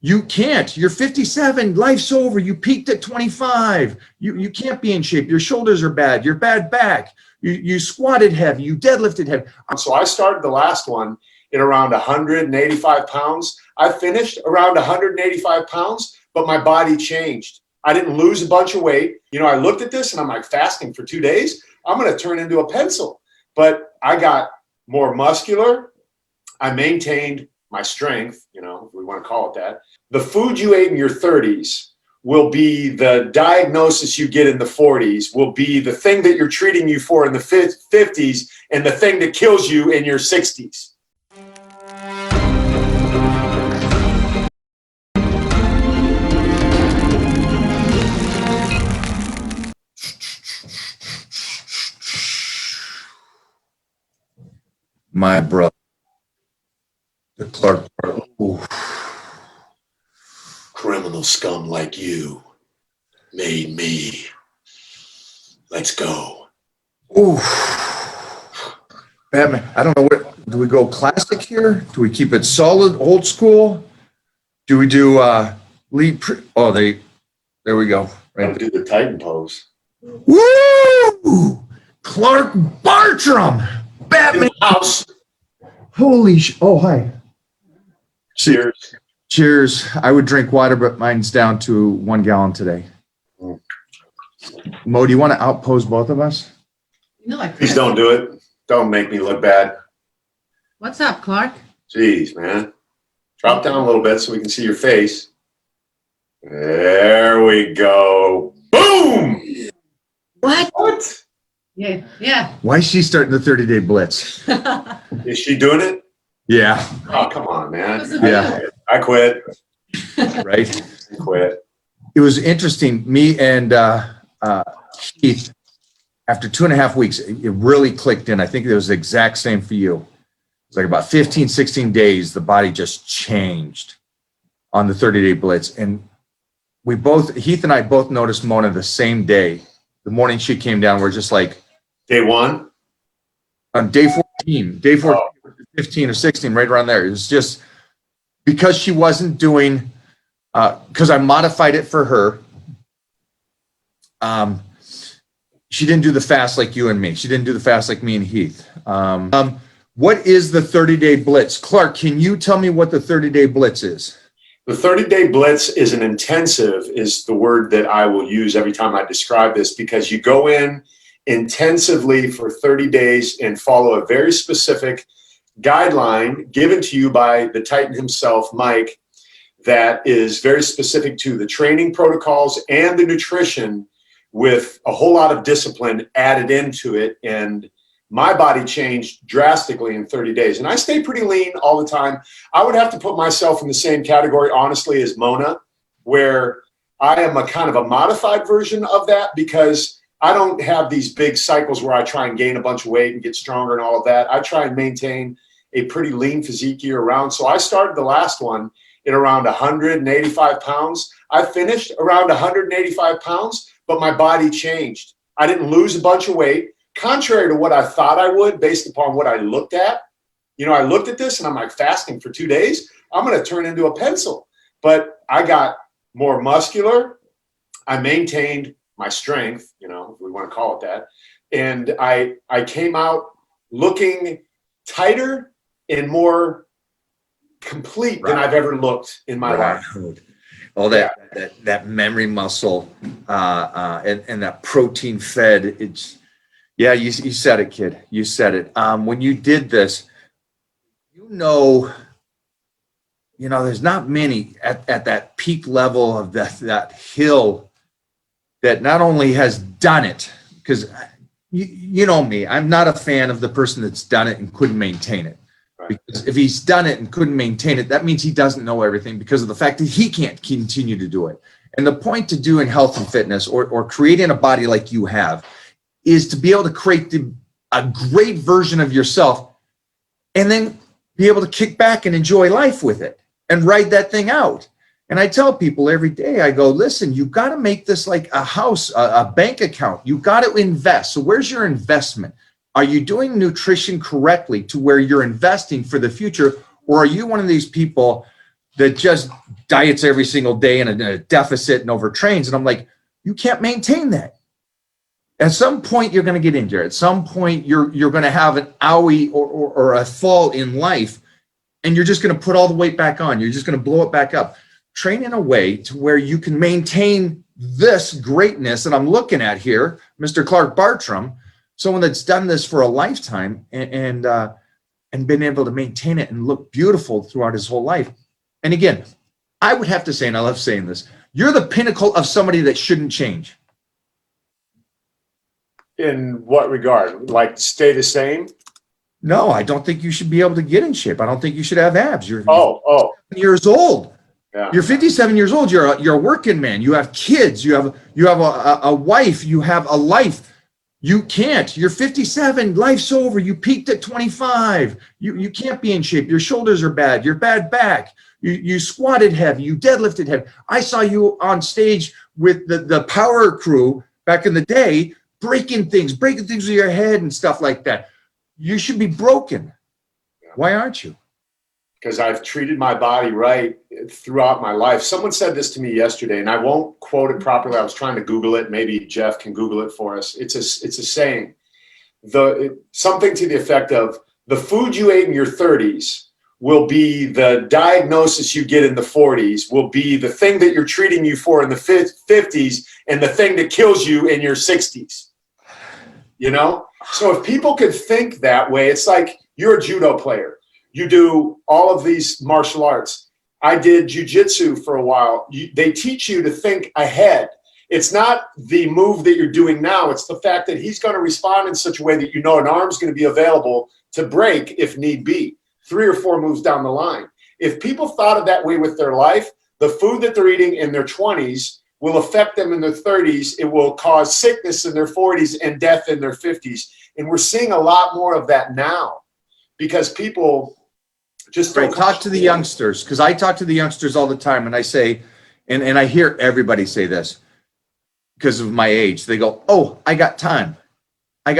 You can't. You're 57. Life's over. You peaked at 25. You can't be in shape. Your shoulders are bad. You're bad back. You squatted heavy. You deadlifted heavy. So I started the last one at around 185 pounds. I finished around 185 pounds, but my body changed. I didn't lose a bunch of weight. You know, I looked at this and I'm like, fasting for 2 days, I'm going to turn into a pencil. But I got more muscular. I maintained my strength, you know, if we want to call it that. The food you ate in your 30s will be the diagnosis you get in the 40s, will be the thing that you're treating you for in the 50s, and the thing that kills you in your 60s. My brother, the Clark, ooh. Criminal scum like you made me. Let's go. Ooh. Batman, I don't know what, do we go classic here? Do we keep it solid, old school? Do we do lead there we go. Right. Do the Titan pose. Woo! Clark Bartram! Batman house. Holy oh, hi. Cheers. Cheers. I would drink water, but mine's down to 1 gallon today. Mo, do you want to outpose both of us? No, I Please don't do it. Don't make me look bad. What's up, Clark? Jeez, man. Drop down a little bit so we can see your face. There we go. Boom! What? Yeah, yeah. Why is she starting the 30-day blitz? Is she doing it? Yeah. Oh, come on, man. Yeah. I quit. Right? I quit. It was interesting. Me and Keith, after 2.5 weeks, it really clicked in. I think it was the exact same for you. It's like about 15, 16 days, the body just changed on the 30-day blitz. And Heath and I both noticed Mona the same day. The morning she came down, we're just like. Day one? On day 14, 15 or 16, right around there. It was just because she wasn't doing, because I modified it for her. She didn't do the fast like you and me. She didn't do the fast like me and Heath. What is the 30-day blitz? Clark, can you tell me what the 30-day blitz is? The 30-day blitz is an intensive, is the word that I will use every time I describe this, because you go in intensively for 30 days and follow a very specific guideline given to you by the Titan himself, Mike, that is very specific to the training protocols and the nutrition, with a whole lot of discipline added into it. And my body changed drastically in 30 days. And I stay pretty lean all the time. I would have to put myself in the same category, honestly, as Mona, where I am a kind of a modified version of that, because I don't have these big cycles where I try and gain a bunch of weight and get stronger and all of that. I try and maintain a pretty lean physique year round. So I started the last one at around 185 pounds. I finished around 185 pounds, but my body changed. I didn't lose a bunch of weight, contrary to what I thought I would based upon what I looked at. You know, I looked at this and I'm like, fasting for 2 days, I'm going to turn into a pencil. But I got more muscular. I maintained my strength, you know, if we want to call it that. And I came out looking tighter and more complete than I've ever looked in my life. All that memory muscle and that protein fed. It's, yeah, you said it, kid. You said it. When you did this, you know, there's not many at that peak level of that hill that not only has done it, because you know me, I'm not a fan of the person that's done it and couldn't maintain it. Because if he's done it and couldn't maintain it, that means he doesn't know everything, because of the fact that he can't continue to do it. And the point to doing health and fitness or creating a body like you have is to be able to create a great version of yourself and then be able to kick back and enjoy life with it and ride that thing out. And I tell people every day, I go, listen, you got to make this like a house, a bank account. You got to invest. So where's your investment? Are you doing nutrition correctly to where you're investing for the future? Or are you one of these people that just diets every single day in a deficit and overtrains. And I'm like, you can't maintain that. At some point, you're going to get injured. At some point, you're going to have an owie or a fall in life, and you're just going to put all the weight back on. You're just going to blow it back up. Train in a way to where you can maintain this greatness that I'm looking at here, Mr. Clark Bartram, someone that's done this for a lifetime and been able to maintain it and look beautiful throughout his whole life. And again, I would have to say, and I love saying this, you're the pinnacle of somebody that shouldn't change. In what regard? Like stay the same? No, I don't think you should be able to get in shape. I don't think you should have abs. You're Oh. years old. Yeah. You're 57 years old. You're a working man. You have kids. You have a wife. You have a life. You can't. You're 57. Life's over. You peaked at 25. You can't be in shape. Your shoulders are bad. You're bad back. You squatted heavy. You deadlifted heavy. I saw you on stage with the power crew back in the day, breaking things with your head and stuff like that. You should be broken. Why aren't you? Because I've treated my body right throughout my life. Someone said this to me yesterday, and I won't quote it properly. I was trying to Google it. Maybe Jeff can Google it for us. It's a saying. Something to the effect of, the food you ate in your 30s will be the diagnosis you get in the 40s, will be the thing that you're treating you for in the 50s, and the thing that kills you in your 60s. You know? So if people could think that way, it's like you're a judo player. You do all of these martial arts. I did jujitsu for a while. They teach you to think ahead. It's not the move that you're doing now. It's the fact that he's going to respond in such a way that you know an arm's going to be available to break if need be, 3 or 4 moves down the line. If people thought of that way with their life, the food that they're eating in their 20s will affect them in their 30s. It will cause sickness in their 40s and death in their 50s. And we're seeing a lot more of that now because people just don't talk to the youngsters, because I talk to the youngsters all the time, and I say, and I hear everybody say this because of my age. They go, "Oh, I got time. And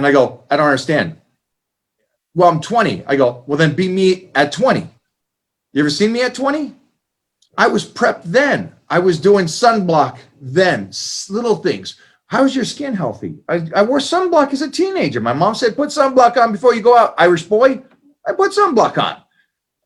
I go, "I don't understand." "Well, I'm 20. I go, "Well, then be me at 20. You ever seen me at 20? I was prepped then. I was doing sunblock then, little things. How is your skin healthy? I wore sunblock as a teenager. My mom said, put sunblock on before you go out. Irish boy, I put sunblock on.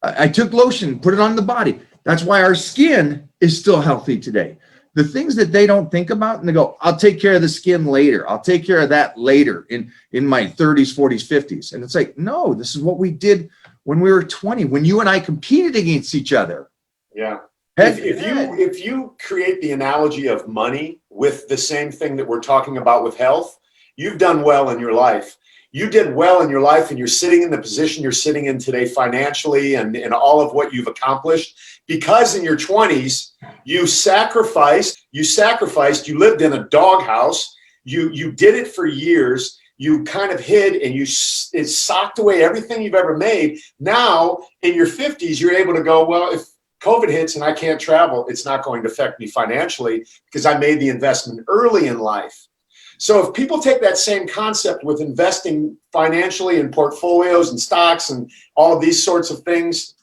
I took lotion, put it on the body. That's why our skin is still healthy today. The things that they don't think about, and they go, I'll take care of the skin later. I'll take care of that later in my 30s, 40s, 50s. And it's like, no, this is what we did when we were 20, when you and I competed against each other. Yeah. If you create the analogy of money with the same thing that we're talking about with health, you've done well in your life. You did well in your life, and you're sitting in the position you're sitting in today financially and all of what you've accomplished because in your 20s, you sacrificed, you lived in a doghouse, you did it for years, you kind of hid and it socked away everything you've ever made. Now, in your 50s, you're able to go, well, if COVID hits and I can't travel, it's not going to affect me financially because I made the investment early in life. So if people take that same concept with investing financially in portfolios and stocks and all of these sorts of things,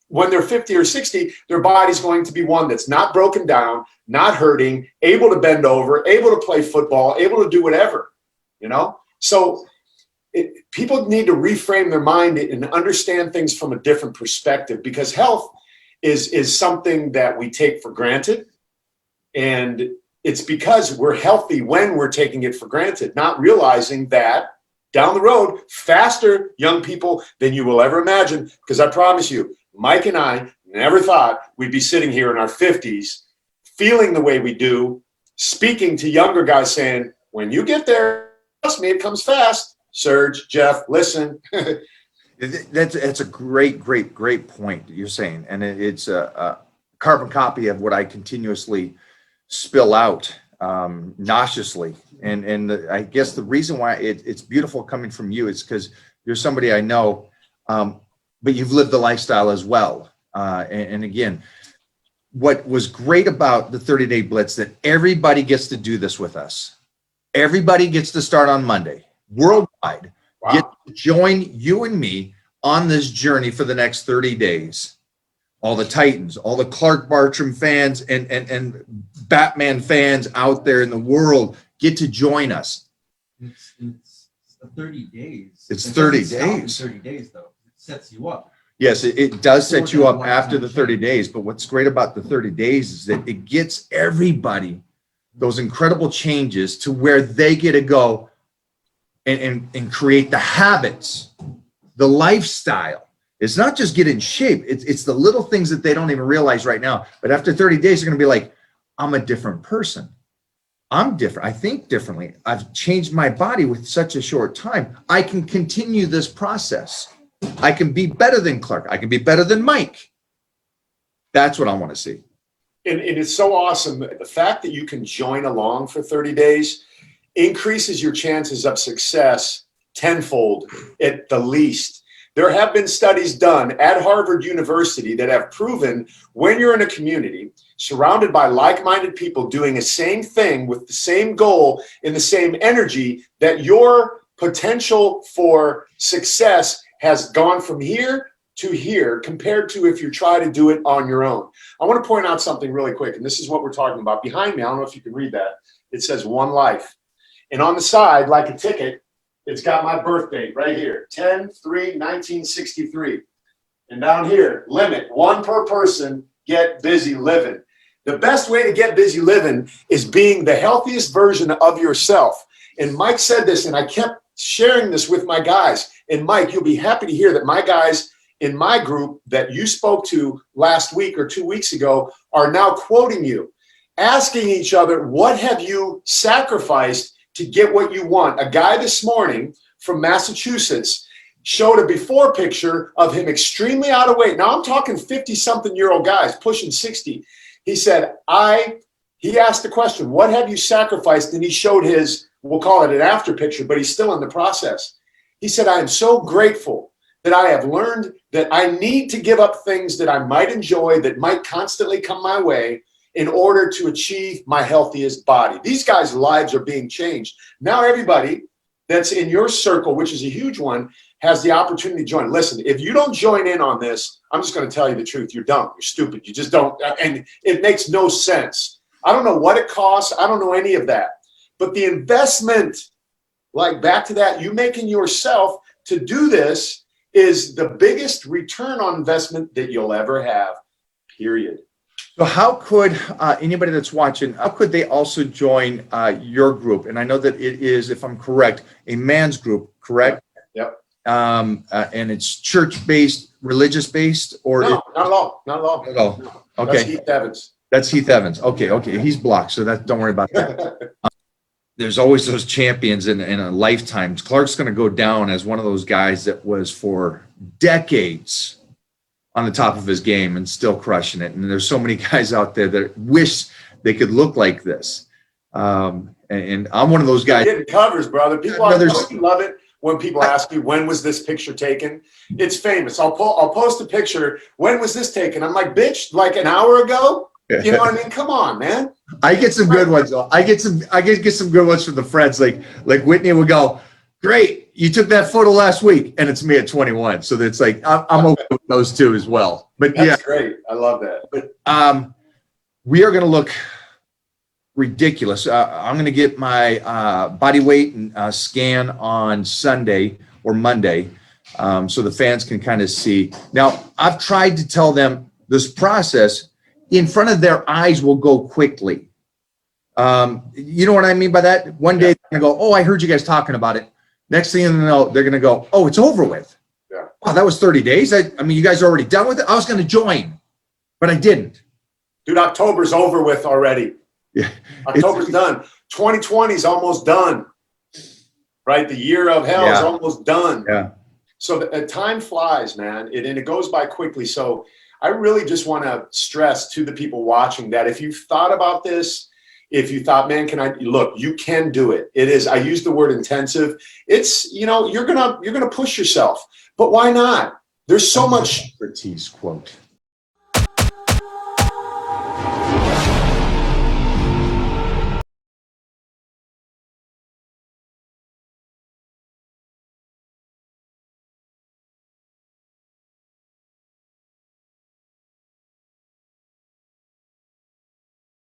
when they're 50 or 60, their body's going to be one that's not broken down, not hurting, able to bend over, able to play football, able to do whatever, you know? So people need to reframe their mind and understand things from a different perspective because health is something that we take for granted. And it's because we're healthy when we're taking it for granted, not realizing that down the road, faster, young people, than you will ever imagine. Because I promise you, Mike and I never thought we'd be sitting here in our 50s, feeling the way we do, speaking to younger guys saying, when you get there, trust me, it comes fast. Serge, Jeff, listen. That's a great point that you're saying. And it's a carbon copy of what I continuously spill out nauseously. And I guess the reason why it's beautiful coming from you is because you're somebody I know, but you've lived the lifestyle as well. And again, what was great about the 30-day Blitz, that everybody gets to do this with us. Everybody gets to start on Monday, worldwide. Wow. Get to join you and me on this journey for the next 30 days. all the Titans, all the Clark Bartram fans and Batman fans out there in the world get to join us. It's 30 days. It's It 30 doesn't stop in days. 30 days, though. It sets you up. Yes, it does set you up For that after the lifetime 30 change. days. But what's great about the 30 days is that it gets everybody those incredible changes to where they get to go and create the habits, the lifestyle. It's not just get in shape. It's the little things that they don't even realize right now. But after 30 days, they're going to be like, I'm a different person. I'm different. I think differently. I've changed my body with such a short time. I can continue this process. I can be better than Clark. I can be better than Mike. That's what I want to see. And it's so awesome. The fact that you can join along for 30 days increases your chances of success tenfold at the least. There have been studies done at Harvard University that have proven when you're in a community surrounded by like-minded people doing the same thing with the same goal in the same energy, that your potential for success has gone from here to here compared to if you try to do it on your own. I want to point out something really quick, and this is what we're talking about. Behind me, I don't know if you can read that. It says One Life. And on the side, like a ticket, it's got my birth date right here, 10/3/1963. And down here, limit, one per person, get busy living. The best way to get busy living is being the healthiest version of yourself. And Mike said this, and I kept sharing this with my guys. And Mike, you'll be happy to hear that my guys in my group that you spoke to last week or 2 weeks ago are now quoting you, asking each other, what have you sacrificed to get what you want? A guy this morning from Massachusetts showed a before picture of him extremely out of weight. Now I'm talking 50-something-year-old guys, pushing 60. He said, he asked the question, what have you sacrificed? And he showed his, we'll call it an after picture, but he's still in the process. He said, I am so grateful that I have learned that I need to give up things that I might enjoy, that might constantly come my way in order to achieve my healthiest body. These guys' lives are being changed. Now everybody that's in your circle, which is a huge one, has the opportunity to join. Listen, if you don't join in on this, I'm just going to tell you the truth. You're dumb. You're stupid. You just don't. And it makes no sense. I don't know what it costs. I don't know any of that. But the investment, like back to that, you making yourself to do this is the biggest return on investment that you'll ever have, period. So how could anybody that's watching, how could they also join your group? And I know that it is, if I'm correct, a man's group, correct? Yep. And it's church-based, religious-based, or? No, not at all. Not at all. At all. No. Okay. That's Heath Evans. That's Heath Evans. Okay. He's blocked, so don't worry about that. There's always those champions in a lifetime. Clark's going to go down as one of those guys that was for decades on the top of his game and still crushing it. And there's so many guys out there that wish they could look like this. And I'm one of those guys. Getting covers, brother. People love it when people ask you, when was this picture taken? It's famous. I'll post a picture. When was this taken? I'm like, bitch, like an hour ago? You know what I mean? Come on, man. I get some good ones though. I get some good ones from the friends. Like Whitney would go, great, you took that photo last week, and it's me at 21. So it's like I'm okay with those two as well. But That's great. I love that. But we are going to look ridiculous. I'm going to get my body weight and scan on Sunday or Monday, so the fans can kind of see. Now, I've tried to tell them this process in front of their eyes will go quickly. You know what I mean by that? One day they're going to go, oh, I heard you guys talking about it. Next thing you know, they're going to go, oh, it's over with. Yeah. Wow, that was 30 days. I mean, you guys are already done with it. I was going to join, but I didn't. Dude, October's over with already. Yeah. October's done. 2020 is almost done. Right? The year of hell is almost done. Yeah. So the time flies, man, and it goes by quickly. So I really just want to stress to the people watching that if you've thought about this, if you thought, man, look, you can do it. It is, I use the word intensive. It's, you're going to push yourself, but why not? There's so much Socrates quote.